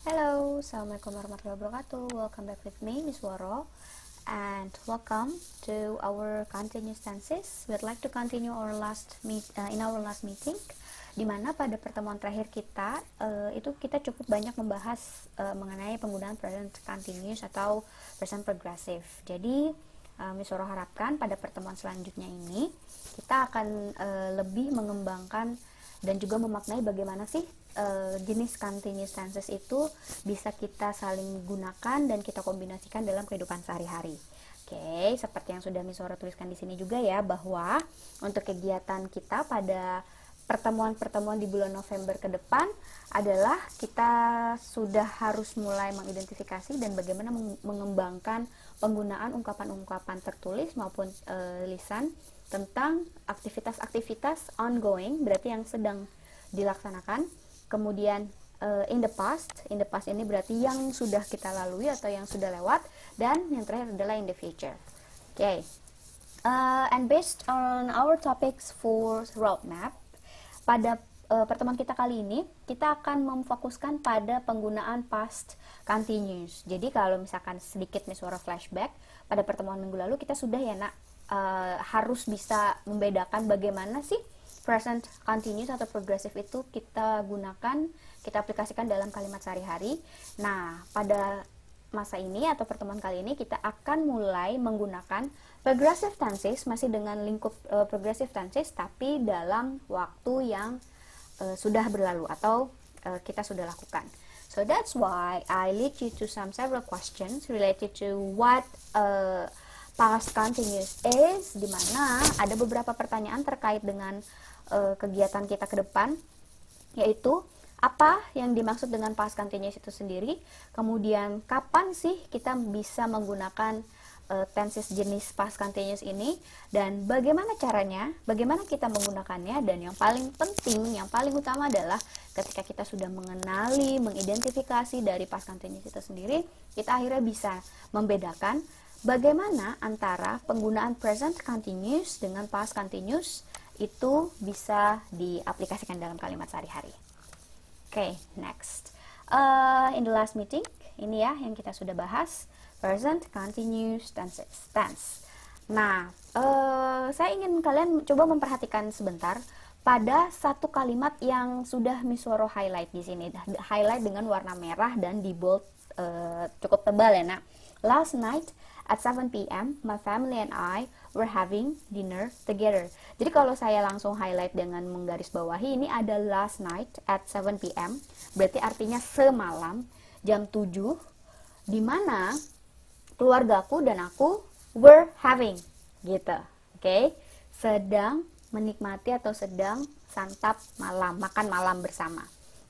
Hello, Assalamualaikum warahmatullahi wabarakatuh. Welcome back with me, Miss Waro, and welcome to our continuous tenses. We'd like to continue our last meeting, di mana pada pertemuan terakhir kita itu kita cukup banyak membahas mengenai penggunaan present continuous atau present progressive. Jadi Miss Waro harapkan pada pertemuan selanjutnya ini kita akan lebih mengembangkan dan juga memaknai bagaimana sih jenis continuous tenses itu bisa kita saling gunakan dan kita kombinasikan dalam kehidupan sehari-hari. Oke, seperti yang sudah Miss Waro tuliskan di sini juga ya, bahwa untuk kegiatan kita pada pertemuan-pertemuan di bulan November ke depan adalah kita sudah harus mulai mengidentifikasi dan bagaimana mengembangkan penggunaan ungkapan-ungkapan tertulis maupun lisan tentang aktivitas-aktivitas ongoing, berarti yang sedang dilaksanakan. Kemudian in the past ini berarti yang sudah kita lalui atau yang sudah lewat, dan yang terakhir adalah in the future. Okay. And based on our topics for roadmap, pada pertemuan kita kali ini kita akan memfokuskan pada penggunaan past continuous. Jadi kalau misalkan sedikit Miss Waro flashback, pada pertemuan minggu lalu kita sudah ya nak harus bisa membedakan bagaimana sih present continuous atau progressive itu kita gunakan, kita aplikasikan dalam kalimat sehari-hari. Nah, pada masa ini atau pertemuan kali ini kita akan mulai menggunakan progressive tenses, masih dengan lingkup progressive tenses, tapi dalam waktu yang sudah berlalu atau kita sudah lakukan. So that's why I lead you to several questions related to what past continuous is, di mana ada beberapa pertanyaan terkait dengan kegiatan kita ke depan, yaitu apa yang dimaksud dengan past continuous itu sendiri, kemudian kapan sih kita bisa menggunakan tenses jenis past continuous ini, dan bagaimana caranya, bagaimana kita menggunakannya, dan yang paling penting, yang paling utama adalah ketika kita sudah mengenali, mengidentifikasi dari past continuous itu sendiri, kita akhirnya bisa membedakan bagaimana antara penggunaan present continuous dengan past continuous itu bisa diaplikasikan dalam kalimat sehari-hari. Okay, next. In the last meeting, ini ya yang kita sudah bahas, present continuous tense. Nah, saya ingin kalian coba memperhatikan sebentar pada satu kalimat yang sudah Miss Waro highlight di sini. Highlight dengan warna merah dan di bold cukup tebal ya, nak. Last night at 7 p.m. my family and I were having dinner together. Jadi kalau saya langsung highlight dengan menggarisbawahi, ini ada last night at 7 p.m. berarti artinya semalam jam 7, di mana keluargaku dan aku were having gitu. Oke. Sedang menikmati atau sedang santap malam, makan malam bersama.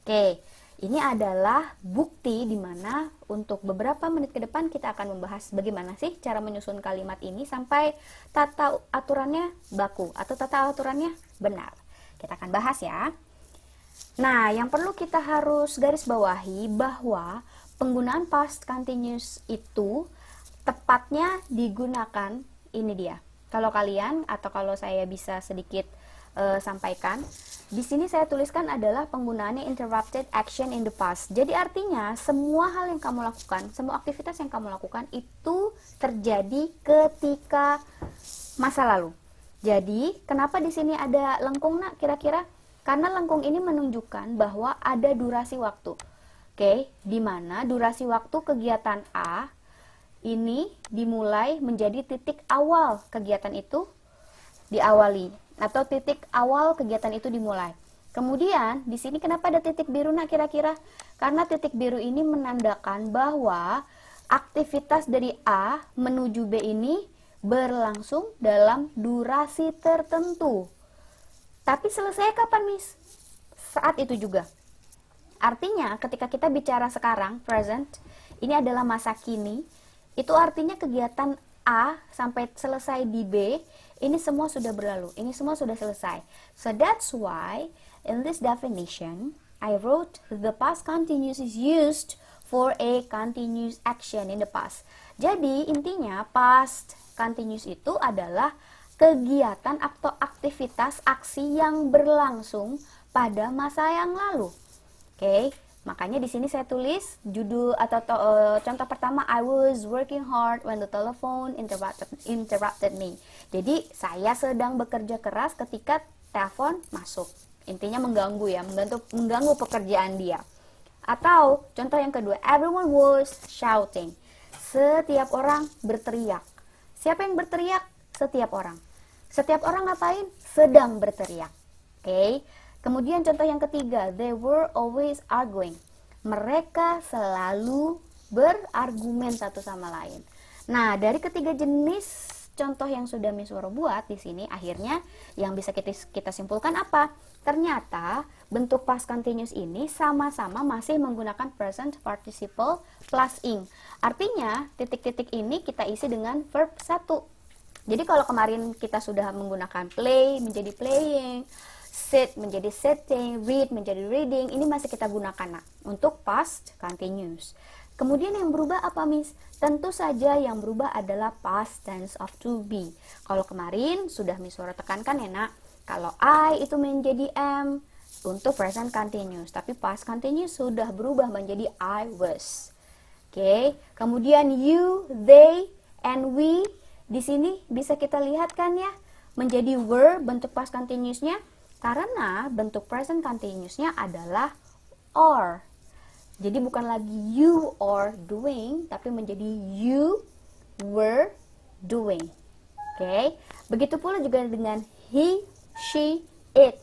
Oke. Ini adalah bukti di mana untuk beberapa menit ke depan kita akan membahas bagaimana sih cara menyusun kalimat ini sampai tata aturannya baku atau tata aturannya benar. Kita akan bahas ya. Nah, yang perlu kita harus garis bawahi bahwa penggunaan past continuous itu tepatnya digunakan, ini dia. Kalau kalian atau kalau saya bisa sedikit sampaikan, di sini saya tuliskan adalah penggunaannya interrupted action in the past. Jadi artinya semua hal yang kamu lakukan, semua aktivitas yang kamu lakukan itu terjadi ketika masa lalu. Jadi kenapa di sini ada lengkung nak kira-kira? Karena lengkung ini menunjukkan bahwa ada durasi waktu. Oke, di mana durasi waktu kegiatan A ini dimulai menjadi titik awal kegiatan itu diawali, atau titik awal kegiatan itu dimulai. Kemudian di sini kenapa ada titik biru nak kira-kira? Karena titik biru ini menandakan bahwa aktivitas dari A menuju B ini berlangsung dalam durasi tertentu. Tapi selesai kapan, Miss? Saat itu juga. Artinya ketika kita bicara sekarang, present, ini adalah masa kini, itu artinya kegiatan A sampai selesai di B, ini semua sudah berlalu, ini semua sudah selesai. So that's why in this definition I wrote the past continuous is used for a continuous action in the past. Jadi intinya past continuous itu adalah kegiatan atau aktivitas aksi yang berlangsung pada masa yang lalu. Oke, Makanya di sini saya tulis judul atau contoh pertama, I was working hard when the telephone interrupted me. Jadi saya sedang bekerja keras ketika telepon masuk. Intinya mengganggu ya, mengganggu pekerjaan dia. Atau contoh yang kedua, everyone was shouting. Setiap orang berteriak. Siapa yang berteriak? Setiap orang. Setiap orang ngapain? Sedang berteriak. Oke. Kemudian contoh yang ketiga, they were always arguing. Mereka selalu berargumen satu sama lain. Nah, dari ketiga jenis contoh yang sudah Miss Woro buat di sini, akhirnya yang bisa kita simpulkan apa? Ternyata bentuk past continuous ini sama-sama masih menggunakan present participle plus ing. Artinya, titik-titik ini kita isi dengan verb 1. Jadi kalau kemarin kita sudah menggunakan play menjadi playing, sit menjadi sitting, read menjadi reading, ini masih kita gunakan nak untuk past continuous. Kemudian yang berubah apa, Miss? Tentu saja yang berubah adalah past tense of to be. Kalau kemarin sudah Miss Woro tekankan ya nak, kalau I itu menjadi am untuk present continuous, tapi past continuous sudah berubah menjadi I was. Oke, kemudian you, they, and we di sini bisa kita lihat kan ya, menjadi were bentuk past continuousnya. Karena bentuk present continuousnya adalah are. Jadi bukan lagi you are doing, tapi menjadi you were doing. Oke. Begitu pula juga dengan he, she, it.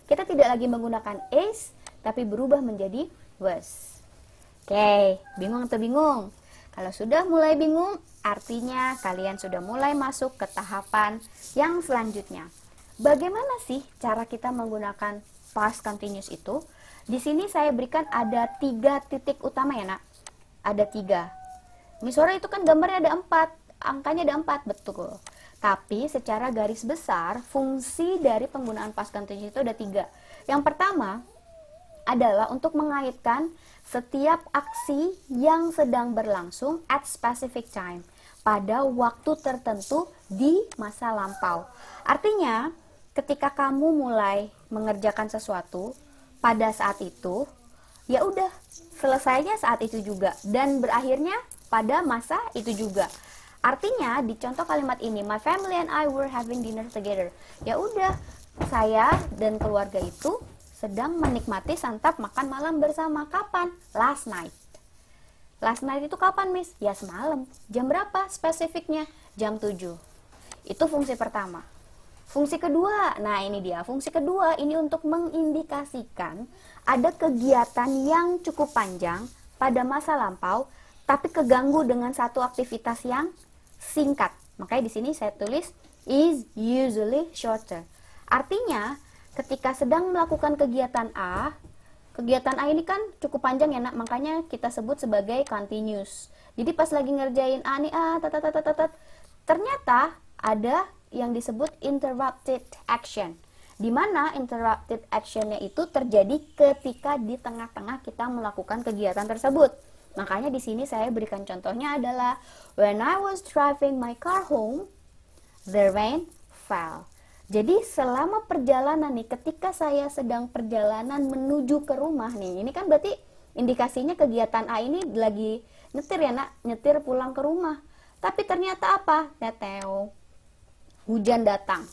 Kita tidak lagi menggunakan is, tapi berubah menjadi was. Oke, bingung atau bingung? Kalau sudah mulai bingung, artinya kalian sudah mulai masuk ke tahapan yang selanjutnya. Bagaimana sih cara kita menggunakan past continuous itu? Di sini saya berikan ada 3 titik utama ya nak. Ada 3. Miss Woro itu kan gambarnya ada 4, angkanya ada 4, betul. Tapi secara garis besar, fungsi dari penggunaan past continuous itu ada 3. Yang pertama adalah untuk mengaitkan setiap aksi yang sedang berlangsung at specific time, pada waktu tertentu di masa lampau. Artinya, ketika kamu mulai mengerjakan sesuatu pada saat itu, ya udah selesainya saat itu juga dan berakhirnya pada masa itu juga. Artinya di contoh kalimat ini, my family and I were having dinner together. Ya udah, saya dan keluarga itu sedang menikmati santap makan malam bersama. Kapan? Last night. Last night itu kapan, Miss? Ya semalam. Jam berapa spesifiknya? Jam 7. Itu fungsi pertama. Fungsi kedua, nah ini dia. Fungsi kedua ini untuk mengindikasikan ada kegiatan yang cukup panjang pada masa lampau, tapi keganggu dengan satu aktivitas yang singkat. Makanya di sini saya tulis is usually shorter. Artinya, ketika sedang melakukan kegiatan A ini kan cukup panjang ya nak, makanya kita sebut sebagai continuous. Jadi pas lagi ngerjain A nih, ternyata ada yang disebut interrupted action, di mana interrupted actionnya itu terjadi ketika di tengah-tengah kita melakukan kegiatan tersebut. Makanya di sini saya berikan contohnya adalah when I was driving my car home, the rain fell. Jadi selama perjalanan nih, ketika saya sedang perjalanan menuju ke rumah nih, ini kan berarti indikasinya kegiatan A ini lagi nyetir ya nak, nyetir pulang ke rumah. Tapi ternyata apa? Teteo, hujan datang.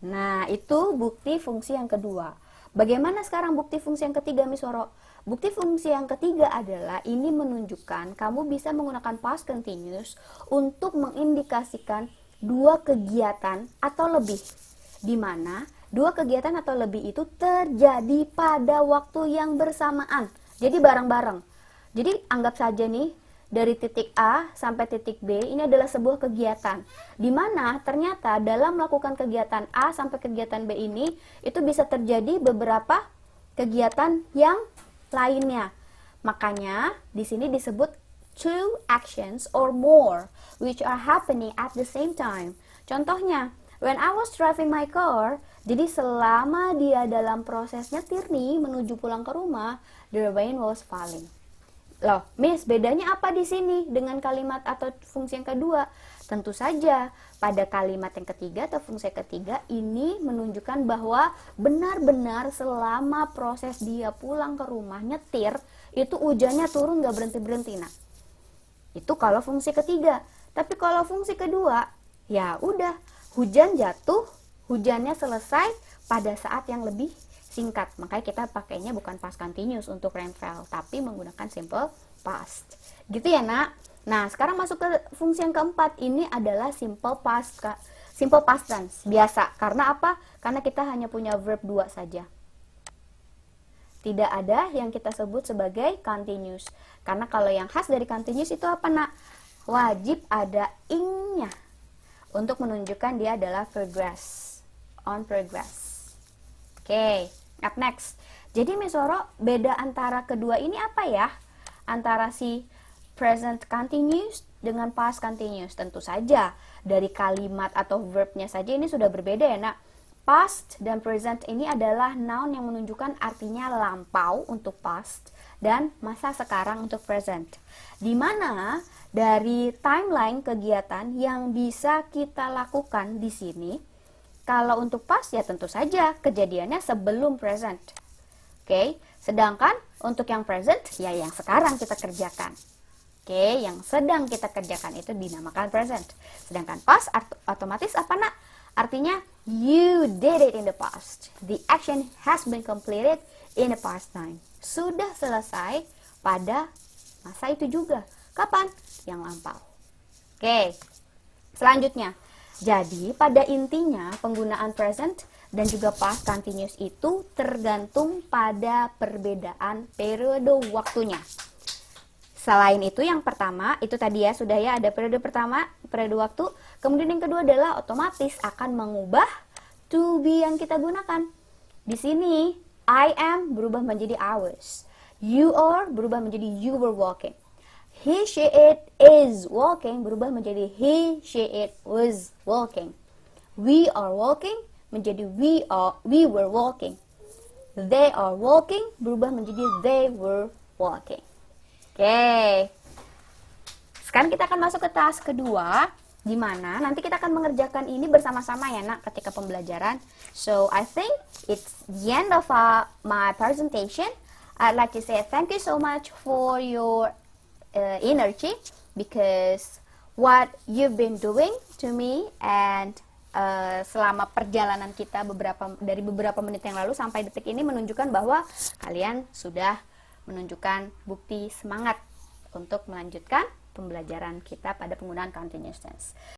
Nah, itu bukti fungsi yang kedua. Bagaimana sekarang bukti fungsi yang ketiga, Miss Woro? Bukti fungsi yang ketiga adalah ini menunjukkan kamu bisa menggunakan past continuous untuk mengindikasikan 2 kegiatan atau lebih, di mana 2 kegiatan atau lebih itu terjadi pada waktu yang bersamaan. Jadi bareng-bareng. Jadi anggap saja nih, dari titik A sampai titik B ini adalah sebuah kegiatan, di mana ternyata dalam melakukan kegiatan A sampai kegiatan B ini itu bisa terjadi beberapa kegiatan yang lainnya. Makanya di sini disebut 2 actions or more which are happening at the same time. Contohnya, when I was driving my car, jadi selama dia dalam proses nyetir nih menuju pulang ke rumah, the rain was falling. Loh, Miss, bedanya apa di sini dengan kalimat atau fungsi yang kedua? Tentu saja, pada kalimat yang ketiga atau fungsi ketiga ini menunjukkan bahwa benar-benar selama proses dia pulang ke rumah nyetir, itu hujannya turun gak berhenti-berhenti. Nah, itu kalau fungsi ketiga. Tapi kalau fungsi kedua, ya udah, hujan jatuh, hujannya selesai pada saat yang lebih singkat. Makanya kita pakainya bukan past continuous untuk rainfall, tapi menggunakan simple past. Gitu ya, Nak? Nah, sekarang masuk ke fungsi yang keempat. Ini adalah simple past tense. Biasa. Karena apa? Karena kita hanya punya verb 2 saja. Tidak ada yang kita sebut sebagai continuous. Karena kalau yang khas dari continuous itu apa, Nak? Wajib ada ing-nya untuk menunjukkan dia adalah progress. On progress. Oke. Up next. Jadi Miss Woro, beda antara kedua ini apa ya? Antara si present continuous dengan past continuous. Tentu saja dari kalimat atau verbnya saja ini sudah berbeda ya, Nak. Past dan present ini adalah noun yang menunjukkan artinya lampau untuk past dan masa sekarang untuk present. Di mana dari timeline kegiatan yang bisa kita lakukan di sini, kalau untuk past ya tentu saja kejadiannya sebelum present. Oke, sedangkan untuk yang present ya yang sekarang kita kerjakan. Oke, yang sedang kita kerjakan itu dinamakan present. Sedangkan past otomatis apa, Nak? Artinya you did it in the past. The action has been completed in the past time. Sudah selesai pada masa itu juga. Kapan? Yang lampau. Oke, selanjutnya. Jadi, pada intinya penggunaan present dan juga past continuous itu tergantung pada perbedaan periode waktunya. Selain itu, yang pertama, itu tadi ya, sudah ya, ada periode pertama, periode waktu. Kemudian yang kedua adalah otomatis akan mengubah to be yang kita gunakan. Di sini, I am berubah menjadi I was. You are berubah menjadi you were walking. He, she, it is walking berubah menjadi he, she, it was walking. We are walking menjadi we were walking. They are walking berubah menjadi they were walking. Oke. Sekarang kita akan masuk ke task kedua, di mana nanti kita akan mengerjakan ini bersama-sama ya, Nak, ketika pembelajaran. So, I think it's the end of my presentation. I'd like to say thank you so much for your energy, because what you've been doing to me and selama perjalanan kita dari beberapa menit yang lalu sampai detik ini menunjukkan bahwa kalian sudah menunjukkan bukti semangat untuk melanjutkan pembelajaran kita pada penggunaan continuous tense.